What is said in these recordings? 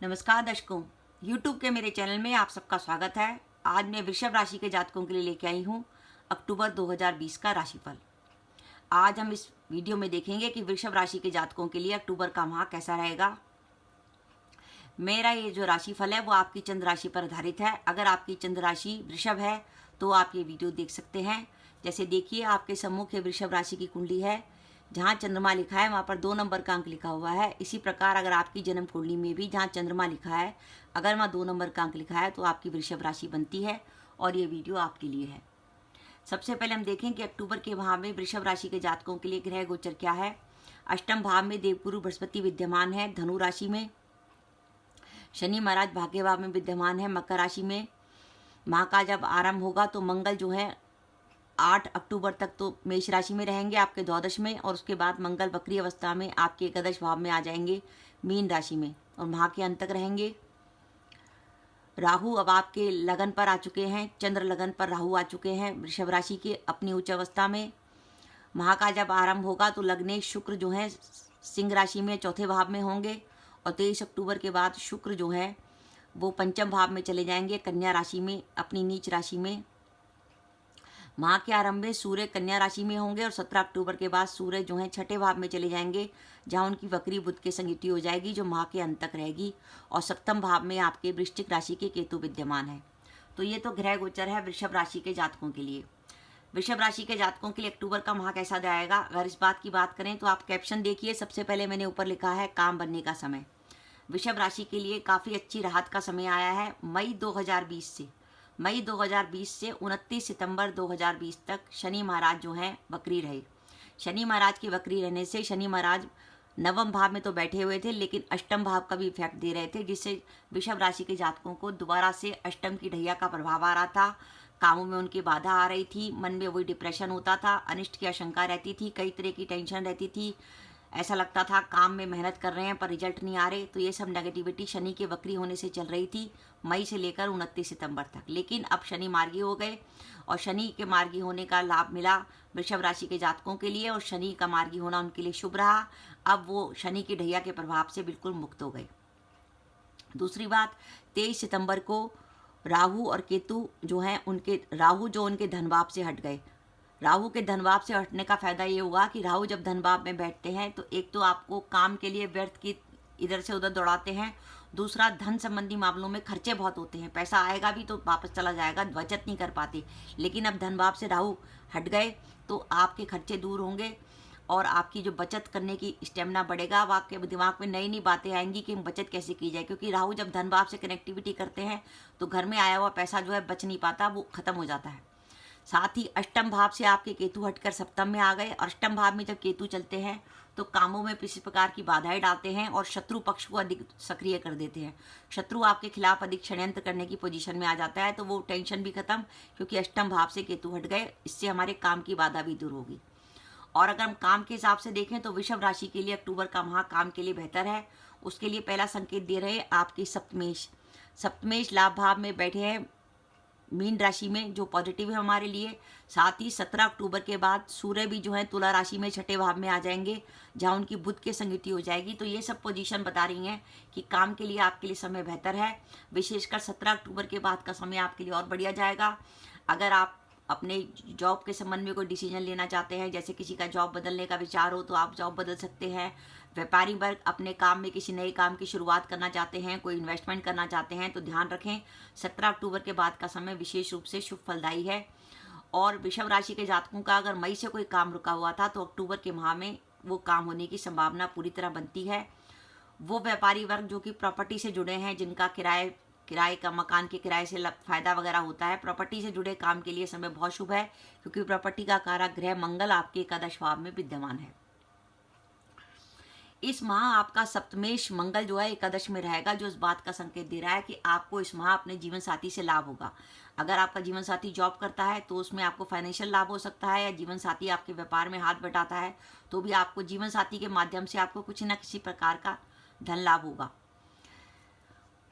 नमस्कार दर्शकों, YouTube के मेरे चैनल में आप सबका स्वागत है। आज मैं वृषभ राशि के जातकों के लिए लेके आई हूँ अक्टूबर 2020 का राशिफल। आज हम इस वीडियो में देखेंगे कि वृषभ राशि के जातकों के लिए अक्टूबर का माह कैसा रहेगा। मेरा ये जो राशिफल है वो आपकी चंद्र राशि पर आधारित है। अगर आपकी चंद्र राशि वृषभ है तो आप ये वीडियो देख सकते हैं। जैसे देखिए, आपके सम्मुख ये वृषभ राशि की कुंडली है। जहाँ चंद्रमा लिखा है वहाँ पर 2 नंबर का अंक लिखा हुआ है। इसी प्रकार अगर आपकी जन्म कुंडली में भी जहाँ चंद्रमा लिखा है, अगर वहाँ 2 नंबर का अंक लिखा है तो आपकी वृषभ राशि बनती है और ये वीडियो आपके लिए है। सबसे पहले हम देखें कि अक्टूबर के माह में वृषभ राशि के जातकों के लिए ग्रह गोचर क्या है। अष्टम भाव में देवगुरु बृहस्पति विद्यमान है धनु राशि में। शनि महाराज भाग्य भाव में विद्यमान है मकर राशि में। माह का जब आरंभ होगा तो मंगल जो है 8 अक्टूबर तक तो मेष राशि में रहेंगे आपके द्वादश में, और उसके बाद मंगल वक्री अवस्था में आपके एकादश भाव में आ जाएंगे मीन राशि में, और माह के अंत तक रहेंगे। राहु अब आपके लगन पर आ चुके हैं, चंद्र लगन पर राहु आ चुके हैं वृषभ राशि के अपनी उच्च अवस्था में। माह का जब आरंभ होगा तो लग्नेश शुक्र जो है सिंह राशि में चौथे भाव में होंगे, और 23 अक्टूबर के बाद शुक्र जो है वो पंचम भाव में चले जाएंगे कन्या राशि में, अपनी नीच राशि में। माह के आरंभ में सूर्य कन्या राशि में होंगे, और 17 अक्टूबर के बाद सूर्य जो है छठे भाव में चले जाएंगे, जहां उनकी वक्री बुध के संग युति हो जाएगी जो माह के अंत तक रहेगी, और सप्तम भाव में आपके वृश्चिक राशि के केतु विद्यमान है। तो ये तो ग्रह गोचर है वृषभ राशि के जातकों के लिए। वृषभ राशि के जातकों के लिए अक्टूबर का माह कैसा जाएगा, अगर इस बात की बात करें तो आप कैप्शन देखिए। सबसे पहले मैंने ऊपर लिखा है काम बनने का समय। वृषभ राशि के लिए काफ़ी अच्छी राहत का समय आया है। मई 2020 से 29 सितंबर 2020 तक शनि महाराज जो हैं वक्री रहे। शनि महाराज के वक्री रहने से शनि महाराज नवम भाव में तो बैठे हुए थे, लेकिन अष्टम भाव का भी इफेक्ट दे रहे थे, जिससे वृषभ राशि के जातकों को दोबारा से अष्टम की ढैया का प्रभाव आ रहा था। कामों में उनकी बाधा आ रही थी, मन में वही डिप्रेशन होता था, अनिष्ट की आशंका रहती थी, कई तरह की टेंशन रहती थी। ऐसा लगता था काम में मेहनत कर रहे हैं पर रिजल्ट नहीं आ रहे। तो ये सब नेगेटिविटी शनि के वक्री होने से चल रही थी मई से लेकर 29 सितंबर तक। लेकिन अब शनि मार्गी हो गए, और शनि के मार्गी होने का लाभ मिला वृषभ राशि के जातकों के लिए, और शनि का मार्गी होना उनके लिए शुभ रहा। अब वो शनि की ढैया के प्रभाव से बिल्कुल मुक्त हो गए। दूसरी बात, 23 सितंबर को राहु और केतु जो हैं राहु जो उनके धनभाव से हट गए। राहु के धनभाव से हटने का फायदा ये हुआ कि राहु जब धनभाव में बैठते हैं तो एक तो आपको काम के लिए व्यर्थ की इधर से उधर दौड़ाते हैं, दूसरा धन संबंधी मामलों में खर्चे बहुत होते हैं, पैसा आएगा भी तो वापस चला जाएगा, बचत नहीं कर पाते। लेकिन अब धनभाव से राहु हट गए तो आपके खर्चे दूर होंगे, और आपकी जो बचत करने की स्टेमिना बढ़ेगा। अब आपके दिमाग में नई नई बातें आएंगी कि बचत कैसे की जाए, क्योंकि राहु जब धन भाव से कनेक्टिविटी करते हैं तो घर में आया हुआ पैसा जो है बच नहीं पाता, वो खत्म हो जाता है। साथ ही अष्टम भाव से आपके केतु हटकर सप्तम में आ गए, और अष्टम भाव में जब केतु चलते हैं तो कामों में किसी प्रकार की बाधाएं डालते हैं और शत्रु पक्ष को अधिक सक्रिय कर देते हैं। शत्रु आपके खिलाफ अधिक षड्यंत्र करने की पोजीशन में आ जाता है, तो वो टेंशन भी खत्म, क्योंकि अष्टम भाव से केतु हट गए। इससे हमारे काम की बाधा भी दूर होगी। और अगर हम काम के हिसाब से देखें तो वृषभ राशि के लिए अक्टूबर का माह काम के लिए बेहतर है। उसके लिए पहला संकेत दे रहे हैं आपके सप्तमेश लाभ भाव में बैठे हैं मीन राशि में, जो पॉजिटिव है हमारे लिए। साथ ही 17 अक्टूबर के बाद सूर्य भी जो है तुला राशि में छठे भाव में आ जाएंगे, जहां उनकी बुध की संगति हो जाएगी। तो ये सब पोजीशन बता रही हैं कि काम के लिए आपके लिए समय बेहतर है। विशेषकर 17 अक्टूबर के बाद का समय आपके लिए और बढ़िया जाएगा। अगर आप अपने जॉब के संबंध में कोई डिसीजन लेना चाहते हैं, जैसे किसी का जॉब बदलने का विचार हो तो आप जॉब बदल सकते हैं। व्यापारी वर्ग अपने काम में किसी नए काम की शुरुआत करना चाहते हैं, कोई इन्वेस्टमेंट करना चाहते हैं, तो ध्यान रखें 17 अक्टूबर के बाद का समय विशेष रूप से शुभ फलदायी है। और वृषभ राशि के जातकों का अगर मई से कोई काम रुका हुआ था तो अक्टूबर के माह में वो काम होने की संभावना पूरी तरह बनती है। वो व्यापारी वर्ग जो कि प्रॉपर्टी से जुड़े हैं, जिनका किराए का मकान के किराए से फायदा वगैरह होता है, प्रॉपर्टी से जुड़े काम के लिए समय बहुत शुभ है, क्योंकि प्रॉपर्टी का कारक ग्रह मंगल आपके एकादश भाव में विद्यमान है। इस माह आपका सप्तमेश मंगल जो है एकादश में रहेगा, जो इस बात का संकेत दे रहा है कि आपको इस माह अपने जीवन साथी से लाभ होगा। अगर आपका जीवन साथी जॉब करता है तो उसमें आपको फाइनेंशियल लाभ हो सकता है, या जीवन साथी आपके व्यापार में हाथ बटाता है तो भी आपको जीवन साथी के माध्यम से आपको कुछ न किसी प्रकार का धन लाभ होगा।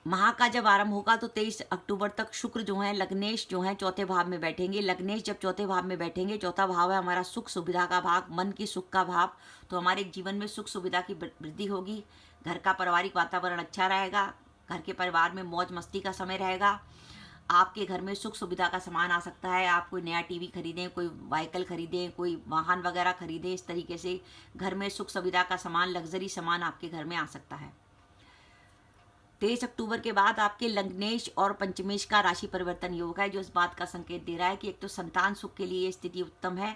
माह का जब आरंभ होगा तो 23 अक्टूबर तक शुक्र जो है लग्नेश जो है चौथे भाव में बैठेंगे। लग्नेश जब चौथे भाव में बैठेंगे, चौथा भाव है हमारा सुख सुविधा का भाग, मन की सुख का भाव, तो हमारे जीवन में सुख सुविधा की वृद्धि होगी। घर का पारिवारिक वातावरण अच्छा रहेगा, घर के परिवार में मौज मस्ती का समय रहेगा। आपके घर में सुख सुविधा का सामान आ सकता है। आप कोई नया टीवी खरीदें, कोई व्हीकल खरीदें, कोई वाहन वगैरह खरीदें। इस तरीके से घर में सुख सुविधा का सामान, लग्जरी सामान आपके घर में आ सकता है। 23 अक्टूबर के बाद आपके लग्नेश और पंचमेश का राशि परिवर्तन योग है, जो इस बात का संकेत दे रहा है कि एक तो संतान सुख के लिए स्थिति उत्तम है।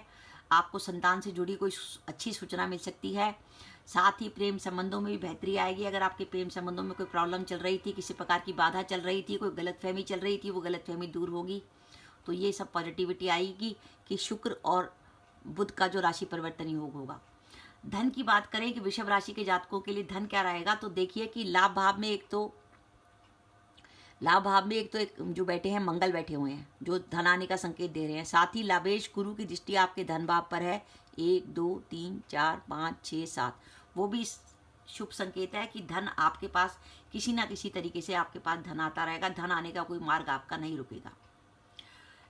आपको संतान से जुड़ी कोई अच्छी सूचना मिल सकती है। साथ ही प्रेम संबंधों में भी बेहतरी आएगी। अगर आपके प्रेम संबंधों में कोई प्रॉब्लम चल रही थी, किसी प्रकार की बाधा चल रही थी, कोई गलतफहमी चल रही थी, वो गलतफहमी दूर होगी। तो ये सब पॉजिटिविटी आएगी कि शुक्र और बुध का जो राशि परिवर्तन योग होगा। धन की बात करें कि वृषभ राशि के जातकों के लिए धन क्या रहेगा, तो देखिए कि लाभ भाव में एक तो एक जो बैठे हैं मंगल बैठे हुए हैं, जो धन आने का संकेत दे रहे हैं। साथ ही लाभेश गुरु की दृष्टि आपके धन भाव पर है, 1 2 3 4 5 6 7, वो भी शुभ संकेत है कि धन आपके पास किसी ना किसी तरीके से आपके पास धन आता रहेगा। धन आने का कोई मार्ग आपका नहीं रुकेगा।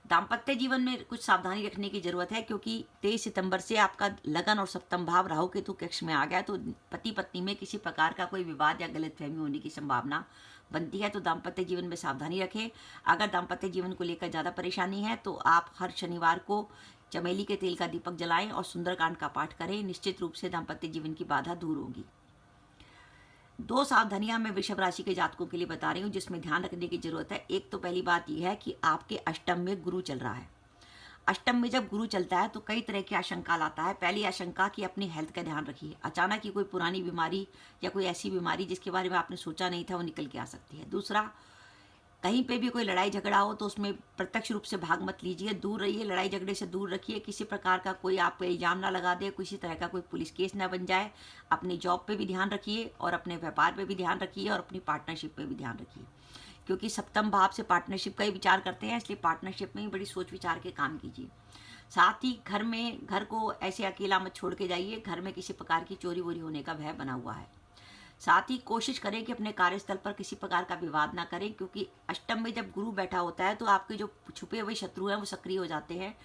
दाम्पत्य जीवन में कुछ सावधानी रखने की जरूरत है, क्योंकि 23 सितंबर से आपका लगन और सप्तम भाव राहु केतु कक्ष में आ गया, तो पति पत्नी में किसी प्रकार का कोई विवाद या गलतफहमी होने की संभावना बनती है। तो दाम्पत्य जीवन में सावधानी रखें। अगर दाम्पत्य जीवन को लेकर ज़्यादा परेशानी है तो आप हर शनिवार को चमेली के तेल का दीपक जलाएं और सुंदरकांड का पाठ करें। निश्चित रूप से दाम्पत्य जीवन की बाधा दूर होगी। 2 सावधानियां मैं वृषभ राशि के जातकों के लिए बता रही हूँ, जिसमें ध्यान रखने की जरूरत है। एक तो पहली बात यह है कि आपके अष्टम में गुरु चल रहा है। अष्टम में जब गुरु चलता है तो कई तरह की आशंका लाता है। पहली आशंका कि अपनी हेल्थ का ध्यान रखिए। अचानक ही कोई पुरानी बीमारी या कोई ऐसी बीमारी जिसके बारे में आपने सोचा नहीं था, वो निकल के आ सकती है। दूसरा, कहीं पे भी कोई लड़ाई झगड़ा हो तो उसमें प्रत्यक्ष रूप से भाग मत लीजिए, दूर रहिए, लड़ाई झगड़े से दूर रखिए। किसी प्रकार का कोई आप पे इल्जाम ना लगा दे, किसी तरह का कोई पुलिस केस ना बन जाए। अपनी जॉब पे भी ध्यान रखिए और अपने व्यापार पे भी ध्यान रखिए और अपनी पार्टनरशिप पे भी ध्यान रखिए, क्योंकि सप्तम भाव से पार्टनरशिप का ही विचार करते हैं, इसलिए पार्टनरशिप में ही बड़ी सोच विचार के काम कीजिए। साथ ही घर को ऐसे अकेला मत छोड़ के जाइए। घर में किसी प्रकार की चोरी वोरी होने का भय बना हुआ है। साथ ही कोशिश करें कि अपने कार्यस्थल पर किसी प्रकार का विवाद ना करें, क्योंकि अष्टम में जब गुरु बैठा होता है तो आपके जो छुपे हुए शत्रु हैं वो सक्रिय हो जाते हैं।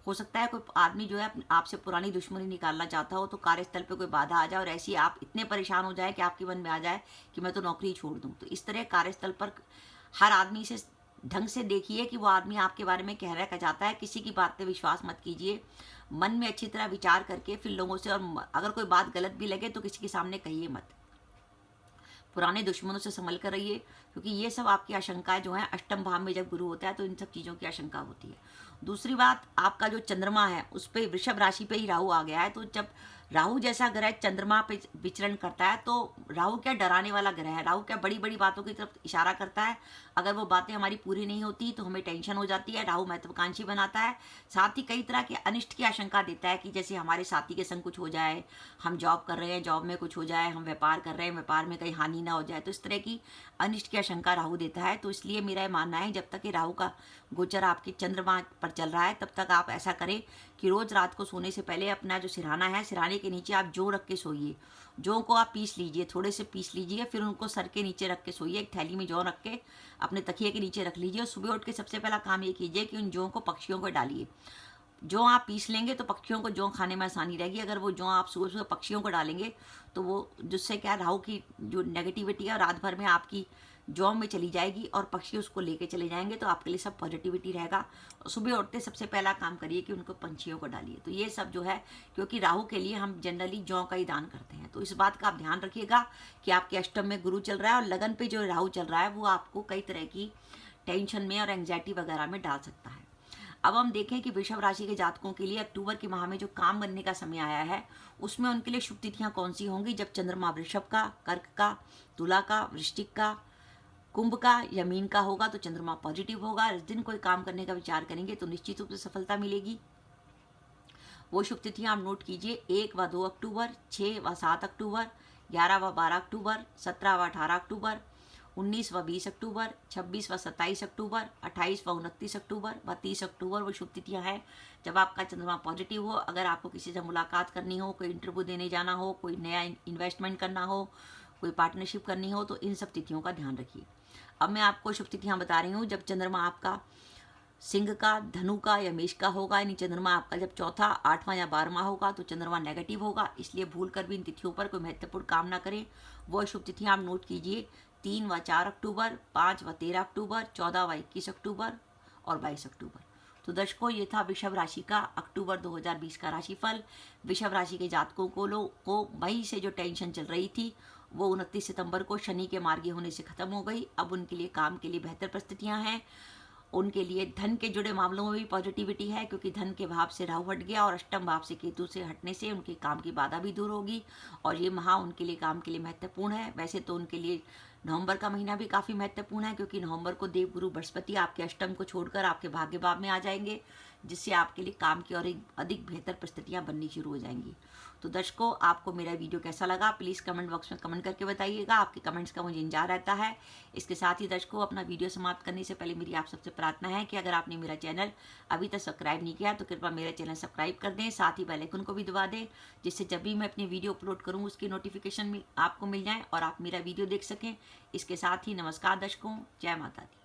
हो सकता है कोई आदमी जो है आपसे पुरानी दुश्मनी निकालना चाहता हो, तो कार्यस्थल पे कोई बाधा आ जाए और ऐसी आप इतने परेशान हो जाए कि आपके मन में आ जाए कि मैं तो नौकरी छोड़ दूँ। तो इस तरह कार्यस्थल पर हर आदमी से ढंग से देखिए कि वो आदमी आपके बारे में कह रहा चाहता है। किसी की बात पे विश्वास मत कीजिए। मन में अच्छी तरह विचार करके फिर लोगों से, और अगर कोई बात गलत भी लगे तो किसी के सामने कहिए मत। पुराने दुश्मनों से संभल कर रहिए, क्योंकि ये सब आपकी आशंकाएं जो हैं, अष्टम भाव में जब गुरु होता है तो इन सब चीज़ों की आशंका होती है। दूसरी बात, आपका जो चंद्रमा है उस पर वृषभ राशि पे ही राहु आ गया है। तो जब राहु जैसा ग्रह चंद्रमा पे विचरण करता है तो राहु क्या डराने वाला ग्रह है। राहु क्या बड़ी बड़ी बातों की तरफ इशारा करता है। अगर वो बातें हमारी पूरी नहीं होती तो हमें टेंशन हो जाती है। राहु महत्वाकांक्षी बनाता है। साथ ही कई तरह के अनिष्ट की आशंका देता है कि जैसे हमारे साथी के संग कुछ हो जाए, हम जॉब कर रहे हैं जॉब में कुछ हो जाए, हम व्यापार कर रहे हैं व्यापार में कहीं हानि ना हो जाए। तो इस तरह की अनिष्ट की आशंका राहु देता है। तो इसलिए मेरा ये मानना है, जब तक कि राहु का गोचर आपके चंद्रमा पर चल रहा है तब तक आप ऐसा करें कि रोज रात को सोने से पहले अपना जो सिरहाना है, सिरहाने के नीचे आप जौ रख के सोइए। जौ को आप पीस लीजिए, थोड़े से पीस लीजिए, फिर उनको सर के नीचे रख के सोइए। एक थैली में जौ रख के अपने तकिए के नीचे रख लीजिए और सुबह उठ के सबसे पहला काम ये कीजिए कि उन जौ को पक्षियों को डालिए। जौ आप पीस लेंगे तो पक्षियों को जौ खाने में आसानी रहेगी। अगर वो जौ आप सुबह सुबह पक्षियों को डालेंगे तो वो जिससे क्या, राहु की जो नेगेटिविटी है रात भर में आपकी जौ में चली जाएगी और पक्षी उसको लेके चले जाएंगे। तो आपके लिए सब पॉजिटिविटी रहेगा। और सुबह उठते सबसे पहला काम करिए कि उनको पंछियों को डालिए। तो ये सब जो है, क्योंकि राहु के लिए हम जनरली जौ का ही दान करते हैं। तो इस बात का आप ध्यान रखिएगा कि आपके अष्टम में गुरु चल रहा है और लगन पे जो राहु चल रहा है वो आपको कई तरह की टेंशन में और एंग्जाइटी वगैरह में डाल सकता है। अब हम देखें कि वृषभ राशि के जातकों के लिए अक्टूबर के माह में जो काम बनने का समय आया है उसमें उनके लिए शुभ तिथियां कौन सी होंगी। जब चंद्रमा वृषभ का, कर्क का, तुला का, वृश्चिक का, कुंभ का या मीन का होगा तो चंद्रमा पॉजिटिव होगा। इस दिन कोई काम करने का विचार करेंगे तो निश्चित रूप से सफलता मिलेगी। वो शुभ तिथियां आप नोट कीजिए: 1 व 2 अक्टूबर, 6 व 7 अक्टूबर, 11 व 12 अक्टूबर, 17 व 18 अक्टूबर, 19 व 20 अक्टूबर, 26 व 27 अक्टूबर, 28 व 29 अक्टूबर व 30 अक्टूबर वो शुभ तिथियां हैं जब आपका चंद्रमा पॉजिटिव हो। अगर आपको किसी से मुलाकात करनी हो, कोई इंटरव्यू देने जाना हो, कोई नया इन्वेस्टमेंट करना हो, कोई पार्टनरशिप करनी हो, तो इन सब तिथियों का ध्यान रखिए। अब मैं आपको शुभ तिथियां बता रही हूँ। जब चंद्रमा आपका सिंह का, धनु का या मेष का होगा, यानी चंद्रमा आपका जब चौथा, 8वां या 12वां होगा तो चंद्रमा नेगेटिव होगा। इसलिए भूल कर भी इन तिथियों पर कोई महत्वपूर्ण काम ना करें। वो शुभ तिथियां आप नोट कीजिए: 3 व 4 अक्टूबर, 5 व 13 अक्टूबर, 14 व 21 अक्टूबर और 22 अक्टूबर। तो दर्शकों, ये था वृषभ राशि का अक्टूबर 2020 का राशिफल। वृषभ राशि के जातकों को मई से जो टेंशन चल रही थी वो 29 सितंबर को शनि के मार्गी होने से खत्म हो गई। अब उनके लिए काम के लिए बेहतर परिस्थितियां हैं। उनके लिए धन के जुड़े मामलों में भी पॉजिटिविटी है, क्योंकि धन के भाव से राहु हट गया और अष्टम भाव से केतु से हटने से उनके काम की बाधा भी दूर होगी और ये माह उनके लिए काम के लिए महत्वपूर्ण है। वैसे तो उनके लिए नवंबर का महीना भी काफ़ी महत्वपूर्ण है, क्योंकि नवंबर को देवगुरु बृहस्पति आपके अष्टम को छोड़कर आपके भाग्य भाव में आ जाएंगे, जिससे आपके लिए काम की और अधिक बेहतर परिस्थितियां बननी शुरू हो जाएंगी। तो दर्शकों, आपको मेरा वीडियो कैसा लगा प्लीज़ कमेंट बॉक्स में कमेंट करके बताइएगा। आपके कमेंट्स का मुझे इंतजार रहता है। इसके साथ ही दर्शकों, अपना वीडियो समाप्त करने से पहले मेरी आप सबसे प्रार्थना है कि अगर आपने मेरा चैनल अभी तक सब्सक्राइब नहीं किया तो कृपया मेरा चैनल सब्सक्राइब कर दें, साथ ही बेल आइकन को भी दबा दें, जिससे जब भी मैं अपनी वीडियो अपलोड करूँ उसकी नोटिफिकेशन आपको मिल जाए और आप मेरा वीडियो देख सकें। इसके साथ ही नमस्कार दर्शकों, जय माता दी।